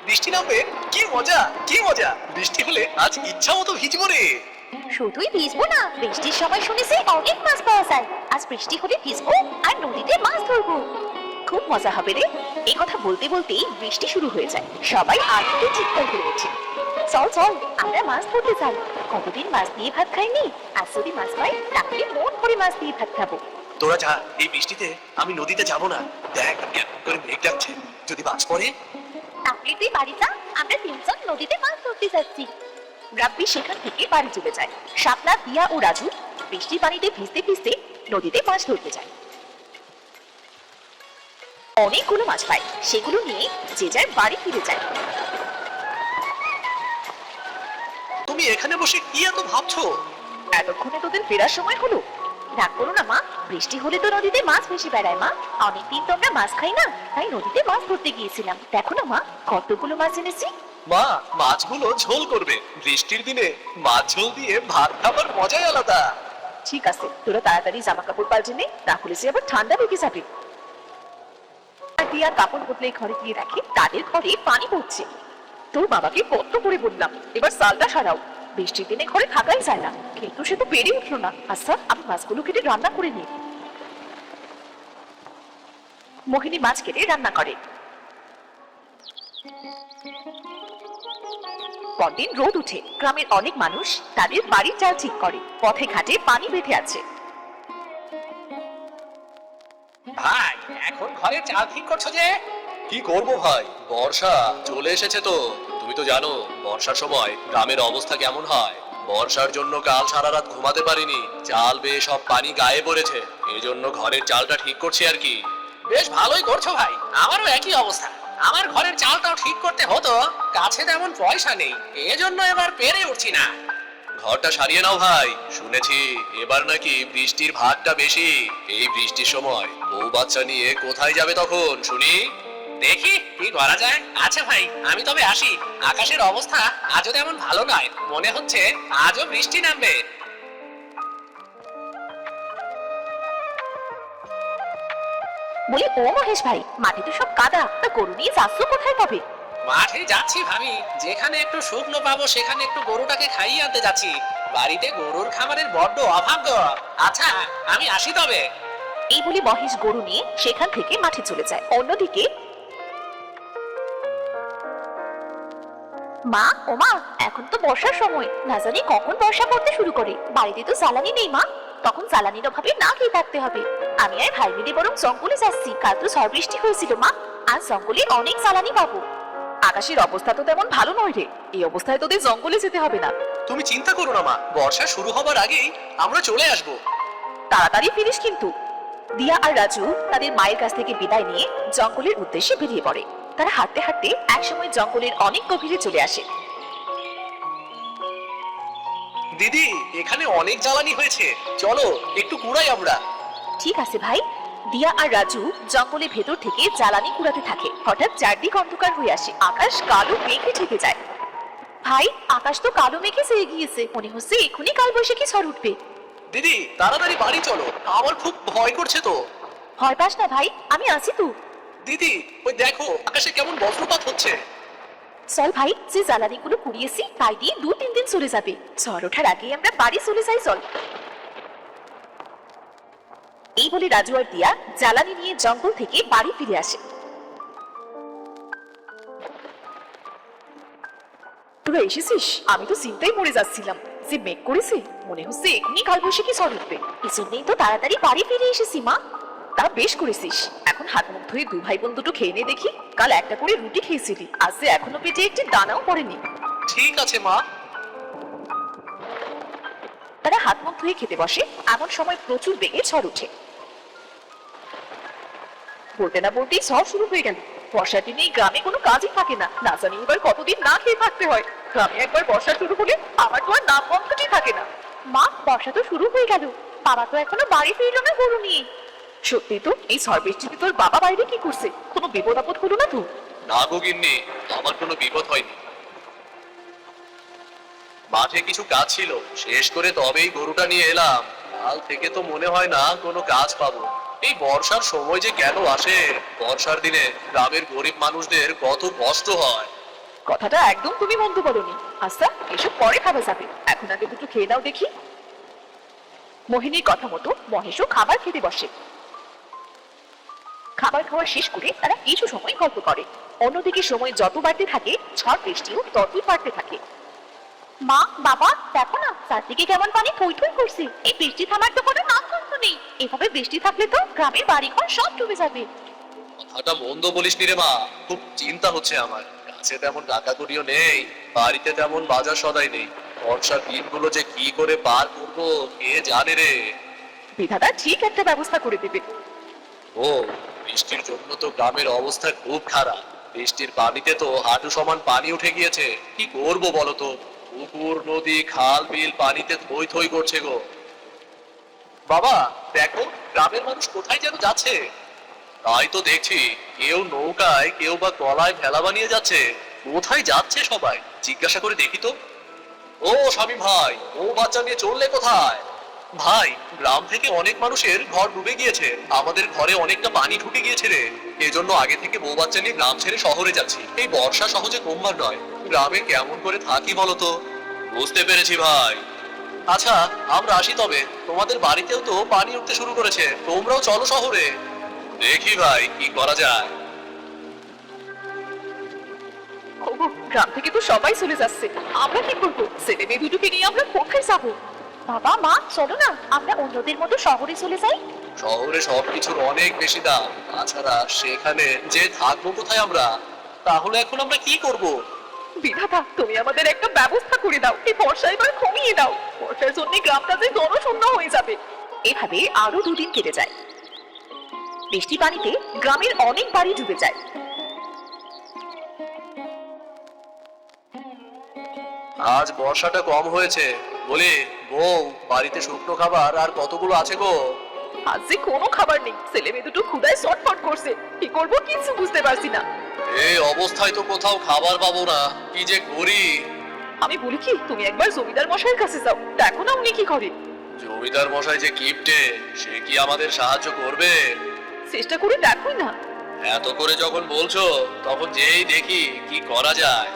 বৃষ্টি নামবে। কি মজা কি মজা, বৃষ্টি হলে আজ ইচ্ছা মতো ভিজবো রে। শুধুই ভিজবো না, বৃষ্টির সময় শুনেছি অনেক মাছ পাওয়া যায়। আজ বৃষ্টি হলে ভিজবো আর নদীতে মাছ ধরবো। খুব মজা হবে রে। এই কথা বলতে বলতেই বৃষ্টি শুরু হয়ে যায়। সবাই আনন্দে চিৎকার করে ওঠে। চল চল, আমরা মাছ ধরতে যাই। কতদিন মাছ দিয়ে ভাত খাইনি, আজ যদি মাছ পাই তাহলে মন ভরে মাছ দিয়ে ভাত খাবো। তোরা যা, এই বৃষ্টিতে আমি নদীতে যাব না। দেখ কেমন করে মেঘ ডাকছে, যদি মাছ পড়ে। তাহলে তুই বাড়ি যা, আমরা তিনজন নদীতে মাছ ধরতে যাচ্ছি। রাব্বি সেখান থেকে বাড়ি চলে যায়। শাপলা, দিয়া ও রাজু বৃষ্টির পানিতে ভিজতে ভিজতে নদীতে মাছ ধরতে যায়। অনেকগুলো মাছ পায়, সেগুলো নিয়ে যে যার বাড়ি ফিরে যায়। তুমি এখানে বসে কি এত ভাবছো? এতক্ষণে তোদের ফেরার সময় হলো। রাগ করো না মা, বৃষ্টি হলে তো নদীতে মাছ ভেসে বেড়ায় মা। অনেকদিন তো আমরা মাছ খাই না, তাই নদীতে মাছ ধরতে গিয়েছিলাম। দেখো না মা, কতগুলো মাছ এনেছি। মা, মাছগুলো ঝোল করবে। বৃষ্টির দিনে মাছ ঝোল দিয়ে ভাত খাবার মজাই আলাদা। ঠিক আছে, তোরা তাড়াতাড়ি জামা কাপড় পাল্টে নে, তাহলে সে আবার ঠান্ডা লেগে যাবে। আর দিয়া কাপড় বদলে ঘরে গিয়ে দেখে তাদের ঘরে পানি পড়ছে। তোর বাবাকে কত করে বললাম এবার সালটা সারাও, বৃষ্টির দিনে ঘরে থাকাই যায় না, কিন্তু সে তো পেরে উঠলো না। আচ্ছা, আমি মাছগুলো কেটে রান্না করে নিই। মোহিনী মাছ কেটে রান্না করে। পরদিন রোদ উঠে, গ্রামের অনেক মানুষ তাদের বাড়ির চাল ঠিক করে। পথে ঘাটে পানি বেঁধে আছে। ভাই, এখন ঘরে চাল ঠিক করছো যে? কি করব ভাই, বর্ষা চলে এসেছে তো। তুমি তো জানো বর্ষার সময় গ্রামের অবস্থা কেমন হয়। বর্ষার জন্য কাল সারা রাত ঘুমাতে পারিনি, চাল বেয়ে সব পানি গায়ে পড়েছে। এই জন্য ঘরের চালটা ঠিক করছি আর কি। বেশ ভালোই করছো ভাই, আমারও একই অবস্থা। আমার ঘরের চালটাও ঠিক করতে হতো, কাছে তেমন পয়সা নেই, এজন্য এবার পেরে উঠছি না। ঘরটা সারিয়ে নাও ভাই, শুনেছি এবার নাকি বৃষ্টির ভাগটা বেশি। এই বৃষ্টির সময় বউ বাচ্চা নিয়ে কোথায় যাবে তখন শুনি। দেখি কি করা যায়। আচ্ছা ভাই, আমি তবে আসি। আকাশের অবস্থা আজও তেমন ভালো নয়, মনে হচ্ছে আজও বৃষ্টি নামবে। বলি, ও মহেশ ভাই, মাটি তো সব কাদা, তা গরু নিয়ে যাচ্ছ কোথায় তবে? মাঠে যাচ্ছি ভাবি, যেখানে একটু শুকনো পাবো সেখানে একটু গরুটাকে খাইয়ে আনতে যাচ্ছি। বাড়িতে গরুর খাবারের বড্ড অভাব গো। আচ্ছা, আমি আসি তবে। এই বলে মহেশ গরু নিয়ে সেখান থেকে মাঠে চলে যায়। অন্যদিকে মা, ও মা, এখন তো বর্ষার সময়, না জানি কখন বর্ষা পড়তে শুরু করে। বাড়িতে তো জ্বালানি নেই মা, তখন জ্বালানির অভাবে না খেয়ে থাকতে হবে। আমি আর ভাই মিলে বরং জঙ্গলে যাচ্ছি, কাল তো ঝড় বৃষ্টি হয়েছিল মা, আজ জঙ্গলে অনেক জ্বালানি পাবো। আকাশের অবস্থা তো তেমন ভালো নয় রে, এই অবস্থায় তোদের জঙ্গলে যেতে হবে না। তুমি চিন্তা করো না মা, বর্ষা শুরু হবার আগেই আমরা চলে আসবো। তাড়াতাড়ি ফিরিস কিন্তু। দিয়া আর রাজু তাদের মায়ের কাছ থেকে বিদায় নিয়ে জঙ্গলের উদ্দেশ্যে বেরিয়ে পড়ে। তারা হাঁটতে হাঁটতে একসময় জঙ্গলের অনেক গভীরে চলে আসে। দিদি, এখানে অনেক জ্বালানি হয়েছে, চলো একটু কুড়াই আমরা। ঠিক আছে ভাই। দিয়া আর রাজু জঙ্গলের ভেতর থেকে জ্বালানি কুড়াতে থাকে। হঠাৎ চারদিক অন্ধকার হয়ে আসে, আকাশ কালো মেঘে ঢেকে যায়। ভাই, আকাশ তো কালো মেঘে ছেয়ে গিয়েছে, মনে হচ্ছে এখনই কালবৈশাখী ঝড় উঠবে। দিদি তাড়াতাড়ি বাড়ি চলো, আমার খুব ভয় করছে তো। ভয় পাস না ভাই, আমি আছি তো। দিদি ওই দেখো আকাশে কেমন বজ্রপাত হচ্ছে। চল ভাই, যে জ্বালানিগুলো কুড়িয়েছি তাই দিয়ে 2-3 দিন চলে যাবে। ঝড় ওঠার আগে আমরা বাড়ি চলে যাই, চল। এই বলে রাজু আর দিয়া জ্বালানি নিয়ে জঙ্গল থেকে বাড়ি ফিরে আসে। তোরা এসেছিস? আমি তো চিন্তায় মরে যাচ্ছিলাম, যে মেঘ করেছে, মনে হচ্ছে এখনই কালবৈশাখী ঝড় উঠবে। এজন্যই তো তাড়াতাড়ি বাড়ি ফিরে এসেছি মা। তা বেশ করেছিস, এখন হাত মুখ ধুয়ে 2 ভাই বোন দুটো খেয়ে নে দেখি। কাল একটা করে রুটি খেয়েছিলি, আজ যে এখনো পেটে একটি দানাও পড়েনি। ঠিক আছে মা। তারা হাত মুখ ধুয়ে খেতে বসে, এমন সময় প্রচুর বেগে ঝড় ওঠে। বলতে না বলতেই ঝড় শুরু হয়ে গেল। বর্ষার দিনে এই গ্রামে কোনো কাজই থাকে না, না জানি এবার কতদিন না খেয়ে থাকতে হয়। গ্রামে একবার বর্ষা শুরু হলে আমার তো আর নাম গন্ধটি থাকে না। মা, বর্ষা তো শুরু হয়ে গেল, বাবা তো এখনো বাড়ি ফিরলো না গরু নিয়ে। সত্যি তো, এই ঝড় বৃষ্টিতে তোর বাবা বাইরে কি করছে? কোনো বিপদ আপদ হলো না তো? না গো গিন্নি, আমার কোনো বিপদ হয়নি। মাঠে কিছু কাজ ছিল, শেষ করে তবেই গরুটা নিয়ে এলাম। কাল থেকে তো মনে হয় না কোনো কাজ পাবো। এই বর্ষার সময় যে কেন আসে, বর্ষার দিনে গ্রামের গরিব মানুষদের কত কষ্ট হয়। কথাটা একদম তুমি মন্দ বলনি। আচ্ছা, এসব পরে খাওয়া যাবে, এখন আগে দুটো খেয়ে দাও দেখি। মোহিনীর কথা মতো মহেশও খাবার খেতে বসে। খাবার খাওয়া শেষ করে তারা কিছু সময় গল্প করে। অন্যদিকে সময় যত বাড়তে থাকে, ঝড় বৃষ্টিও ততই বাড়তে থাকে। মা, বাবা, দেখো না চারদিকে কেমন পানি থই থই করছে। এই বৃষ্টি থামার তো কোনো নামগন্ধ নেই। এভাবে বৃষ্টি থাকলে তো গ্রামের বাড়িঘর সব ডুবে যাবে। কথাটা মন্দ বলিস নি রে মা, খুব চিন্তা হচ্ছে আমার। কাছে তেমন টাকাকড়িও নেই, বাড়িতে তেমন বাজার সদাই নেই। বর্ষার দিনগুলো যে কি করে পার করবো কে জানে রে। বিধাতা ঠিক একটা ব্যবস্থা করে দেবে। ও, বৃষ্টির জন্য তো গ্রামের অবস্থা খুব খারাপ। বৃষ্টির পানিতে তো হাঁটু সমান পানি উঠে গিয়েছে। কি করবো বলতো? পুকুর, নদী, খাল, বিল পানিতে থই থই করছে গো। বাবা দেখো, গ্রামের মানুষ কোথায় যেন যাচ্ছে। তাই তো দেখছি, কেউ নৌকায়, কেউ বা গলায় ভেলা বানিয়ে যাচ্ছে। কোথায় যাচ্ছে সবাই জিজ্ঞাসা করে দেখি তো। ও স্বামী ভাই, ও বাচ্চা নিয়ে চললে কোথায়? ভাই, গ্রাম থেকে অনেক মানুষের ঘর ডুবে গিয়েছে। আমাদের ঘরে অনেকটা পানি ঢুকে গিয়েছে রে। এজন্য আগে থেকে বউ বাচ্চা নিয়ে গ্রাম ছেড়ে শহরে যাচ্ছি। এই বর্ষা সহজে কমবার নয়। গ্রামে কেমন করে থাকি বলতো? বুঝতে পেরেছি ভাই। আচ্ছা, আমরা আসি তবে। তোমাদের বাড়িতেও তো পানি উঠতে শুরু করেছে, তোমরাও চলো শহরে। দেখি ভাই কি করা যায়। ওগো, গ্রাম থেকে তো সবাই চলে যাচ্ছে, আমরা কি করবো? ছেলে মেয়ে দুটোকে নিয়ে আমরা কোথায় যাবো? বাবা, মা, চলো না আমরা অন্যদের মতো শহরে চলে যাই। শহরে সবকিছুর অনেক বেশি দাম। তাছাড়া সেখানে যে থাকবো কোথায় আমরা? তাহলে এখন আমরা কি করব? বিধাতা, তুমি আমাদের একটা ব্যবস্থা করে দাও। এই বর্ষা এবার কমিয়ে দাও। বর্ষার জন্য গ্রামটা যে জনশূন্য হয়ে যাবে। এভাবে আরো দুদিন কেটে যায়। বৃষ্টি পানিতে গ্রামের অনেক বাড়ি ডুবে যায়। আজ বর্ষাটা কম হয়েছে বলে বউ, বাড়িতে শুকনো খাবার আর কতগুলো আছে গো? আজ যে কোনো খাবার নেই। ছেলে মেয়ে দুটো ক্ষুধায় ছটফট করছে। কি করবো কিছু বুঝতে পারছি না। এই অবস্থায় তো কোথাও খাবার পাবো না, কি যে করি। আমি বলি কি, তুমি একবার জমিদার মশাইয়ের কাছে যাও, দেখো না উনি কি করে। জমিদার মশাই যে কিপটে, সে কি আমাদের সাহায্য করবে? চেষ্টা করে দেখোই না। এত করে যখন বলছো, তখন যেই দেখি কি করা যায়।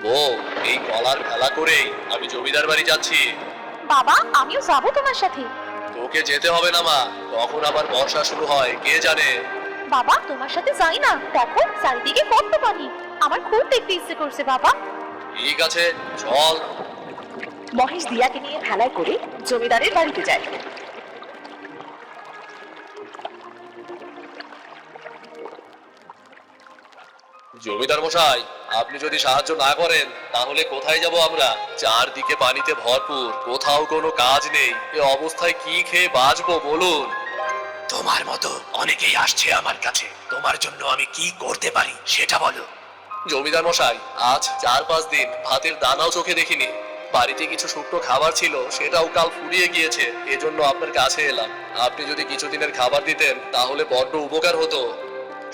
বউ, এই কলার ভেলা করেই আমি জমিদার বাড়ি যাচ্ছি। বাবা, আমিও যাবো তোমার সাথে। তোকে যেতে হবে না মা, কখন আবার বর্ষা শুরু হয় কে জানে। বাবা, তোমার সাথে যাই না, দেখো চারিদিকে কত পানি। আমার খুব দেখতে ইচ্ছে করছে বাবা। ঠিক আছে, চল। মহেশ দিয়াকে নিয়ে ভেলায় করে জমিদারের বাড়িতে যায়। জমিদার মশাই, আপনি যদি সাহায্য না করেন তাহলে কোথায় যাব আমরা? চারদিকে পানিতে ভরপুর, কোথাও কোনো কাজ নেই। এ অবস্থায় কি খেয়ে বাঁচবো বলুন? তোমার মতো অনেকেই আসছে আমার কাছে, তোমার জন্য আমি কি করতে পারি সেটা বলো। জমিদার মশাই, আজ 4-5 দিন ভাতের দানাও চোখে দেখিনি। বাড়িতে কিছু শুকনো খাবার ছিল, সেটাও কাল ফুরিয়ে গিয়েছে। এজন্য আপনার কাছে এলাম। আপনি যদি কিছুদিনের খাবার দিতেন তাহলে বড্ড উপকার হতো।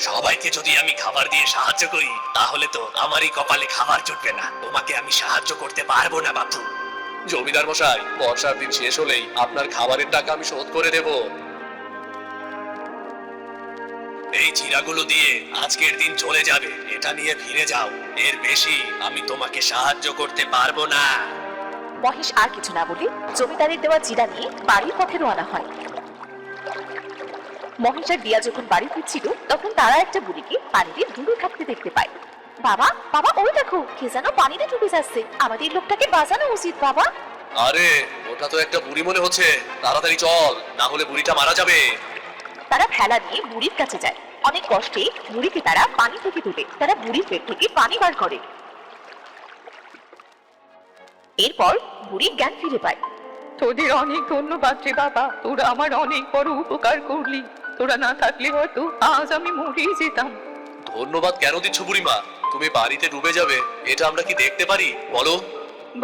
সবাইকে যদি আমি খাবার দিয়ে সাহায্য করি তাহলে তো আমারই কপালে খাবার জুটবে না। তোমাকে আমি সাহায্য করতে পারবো না বাপু। জমিদার মশাই, বর্ষার দিন শেষ হলেই আপনার খাবারের টাকা আমি শোধ করে দেব। এই চিরাগুলো দিয়ে আজকের দিন চলে যাবে, এটা নিয়ে ফিরে যাও। এর বেশি আমি তোমাকে সাহায্য করতে পারবো না। মহেশ আর কিছু না বলে জমিদারের দেওয়া জিরা নিয়ে বাড়ির পথে রওনা হয়। মহেশ আর দিয়া যখন বাড়ি ফিরছিল, তখন তারা একটা বুড়িকে পানিতে ডুবে থাকতে দেখতে পায়। বাবা, বাবা, ওই দেখো কে যেন পানিতে ডুবে যাচ্ছে। আমাদের লোকটাকে বাঁচানো উচিত বাবা। আরে, ওটা তো একটা বুড়ি মনে হচ্ছে। তাড়াতাড়ি চল, না হলে বুড়িটা মারা যাবে। তারা ভেলা নিয়ে বুড়ির কাছে যায়। অনেক কষ্টে বুড়িকে তারা পানি থেকে তুলে তারা বুড়ির পেট থেকে পানি বার করে। এরপর বুড়ি জ্ঞান ফিরে পায়। তোদের অনেক ধন্যবাদ রে বাবা, তোরা আমার অনেক বড় উপকার করলি। তোরা না থাকলে হয়তো আজ আমি মরেই যেতাম। ধন্যবাদ কেন দিচ্ছ বুড়িমা? তুমি বাড়িতে ডুবে যাবে এটা আমরা কি দেখতে পারি বলো?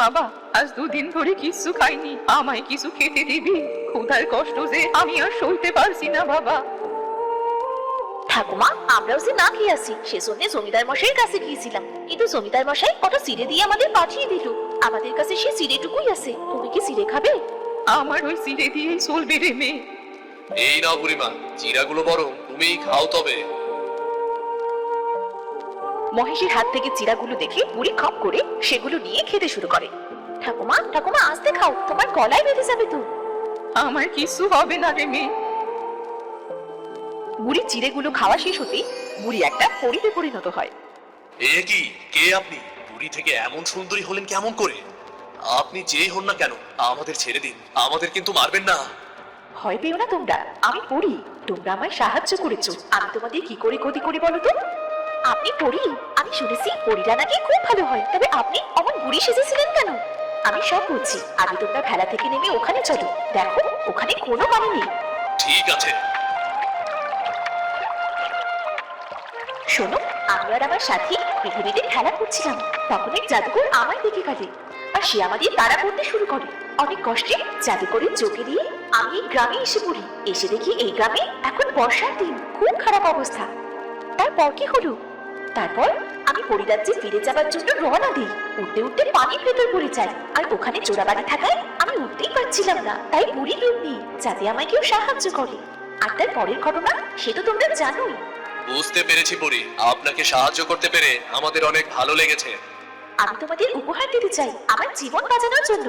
বাবা, আজ 2 দিন ধরে কিছু খাইনি, আমায় কিছু খেতে দিবি? ক্ষুধার কষ্ট যে আমি আর সইতে পারছি না বাবা। ঠাকুমা, আমরাও যে না খেয়ে আসি সেজন্য জমিদার মশাইয়ের কাছে গিয়েছিলাম, কিন্তু জমিদার মশাই কত চিড়ে দিয়ে আমাদের পাঠিয়ে দিল। আমাদের কাছে সে চিড়েটুকুই আছে। তুমি কি চিড়ে খাবে? আমার ওই চিড়ে দিয়েই চলবে রে মেয়ে। এই নাও বুড়িমা, চিরাগুলো বরং তুমিই খাও তবে। মহেশের হাত থেকে চিড়াগুলো দেখে বুড়ি খপ করে সেগুলো নিয়ে খেতে শুরু করে। ঠাকুমা ঠাকুমা আস্তে খাও, তোমার গলায় বেঁধে যাবে তো। আমার কিছু হবে না রে মেয়ে। বুড়ি চিড়েগুলো খাওয়া শেষ হতেই বুড়ি একটা পরীতে পরিণত হয়। এ কি, কে আপনি? বুড়ি থেকে এমন সুন্দরী হলেন কেমন করে? আপনি যেই হন না কেন আমাদের ছেড়ে দিন, আমাদের কিন্তু মারবেন না। ভয় পেও না তোমরা, আমি পড়ি। তোমরা আমায় সাহায্য করেছো, আমি তোমাদের কি করে ক্ষতি করি বলো তো? আপনি পড়ি? আমি শুনেছি পড়িরা নাকি খুব ভালো হয়, তবে আপনি অমন বুড়ি সেজেছিলেন কেন? আমি সব বুঝছি, আগে তোমরা ভেলা থেকে নেমে ওখানে চলো, দেখো ওখানে কোনো পানি নেই। ঠিক আছে। শোনো, আমি আর আমার সাথী পৃথিবীতে খেলা করছিলাম, তখন এক জাদুকর আমায় দেখে ফেলে আর সে আমাদের তাড়া করতে শুরু করে। অনেক কষ্টে জাদুকরের চোখে দিয়ে আমি এই গ্রামে এসে পড়ি। এসে দেখি এই গ্রামে এখন বর্ষার দিন, খুব খারাপ অবস্থা। তারপর কি হলো? তারপর আমি পরিরাজ্যে ফিরে যাবার জন্য রওনা দিই। উঠতে উঠতে পানির ভেতর পড়ে যাই, আর ওখানে চোরাবাড়ি থাকায় আমি উঠতেই পারছিলাম না। তাই বুড়ি লোক নেই যাতে আমায় কেউ সাহায্য করে। আর তার পরের ঘটনা সে তো তোমরা জানোই। বুঝতে পেরেছি পরি, আপনাকে সাহায্য করতে পেরে আমাদের অনেক ভালো লেগেছে। আমি তোমাদের উপহার দিতে চাই আমার জীবন বাঁচানোর জন্য।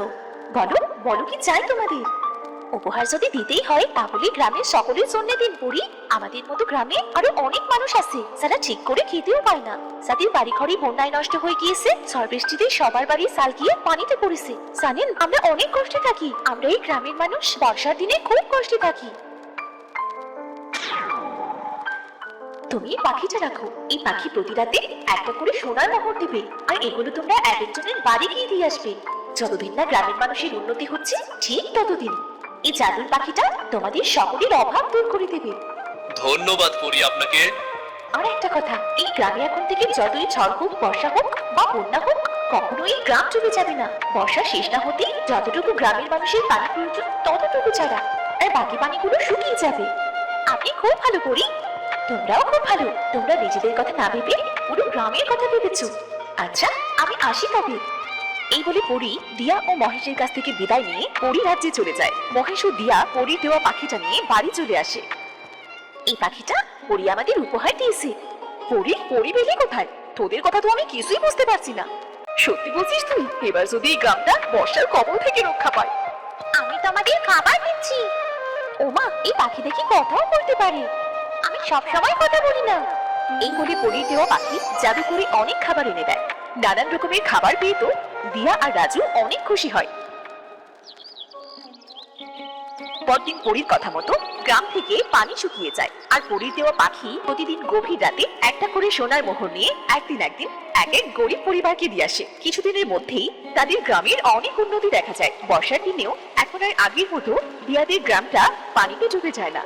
বলো বলো কি চাই তোমাদের? উপহার যদি দিতেই হয় তাহলে গ্রামের সকলের জন্য দিন পড়ি। আমাদের মতো গ্রামে আরো অনেক মানুষ আছে যারা ঠিক করে খেতেও পায় না, যাদের বাড়ি ঘরে বন্যায় নষ্ট হয়ে গিয়েছে, ঝড় বৃষ্টিতে সবার বাড়ি সাল গিয়ে পানিতে পড়েছে। জানেন আমরা অনেক কষ্টে থাকি, আমরা এই গ্রামের মানুষ বর্ষার দিনে খুব কষ্টে থাকি। তুমি এই পাখিটা রাখো, এই পাখি প্রতি রাতে একটা করে সোনার মোহর দেবে, আর এগুলো তোমরা এক একজনের বাড়ি গিয়ে দিয়ে আসবে। যতদিন না গ্রামের মানুষের উন্নতি হচ্ছে ঠিক ততদিন এই জাদুর পাখিটা তোমাদের সকলের অভাব দূর করে দেবে। ধন্যবাদ পরি আপনাকে। আর একটা কথা, এই গ্রামে এখন থেকে যতই ঝড় হোক, বর্ষা হোক বা বন্যা হোক, কখনো এই গ্রাম ডুবে যাবে না। বর্ষা শেষ না হতেই যতটুকু গ্রামের মানুষের পানি প্রয়োজন ততটুকু ছাড়া, আর বাকি পানিগুলো শুকিয়ে যাবে। আপনি খুব ভালো করি, তোমরাও খুব ভালো। তোমরা নিজেদের কথা না ভেবে পুরো গ্রামের কথা ভেবেছো। আচ্ছা আমি আসি তবে। এই বলে পরি দিয়া ও মহেশের কাছ থেকে বিদায় নিয়ে পরি রাজ্যে চলে যায়। মহেশ ও দিয়া পরির দেওয়া পাখিটা নিয়ে বাড়ি চলে আসে। এই পাখিটা পরি আমাদের উপহার দিয়েছে। পরি বেলি কোথায়? তোদের কথা তো আমি কিছুই বুঝতে পারছি না। সত্যি বলছিস তুই? এবার যদি এই গ্রামটা বর্ষার কবল থেকে রক্ষা পায়। আমি তোমাদের খাবার দিচ্ছি। ওমা, এই পাখি দেখি কথাও বলতে পারে। আমি সব সময় কথা বলি না। এই বলে পরির দেওয়া পাখি জাদু করে অনেক খাবার এনে দেয়। নানান রকমের খাবার পেয়ে তো দিয়া আর রাজু অনেক খুশি হয়। পরদিন পরীর কথা মতো গ্রাম থেকে পানি শুকিয়ে যায়, আর পরীর দেওয়া পাখি প্রতিদিন গভীর রাতে একটা করে সোনার মোহর নিয়ে একদিন এক এক গরিব পরিবারকে দিয়ে আসে। কিছুদিনের মধ্যেই তাদের গ্রামের অনেক উন্নতি দেখা যায়। বর্ষার দিনেও এখন আর আগের মতো দিয়াদের গ্রামটা পানিতে ডুবে যায় না।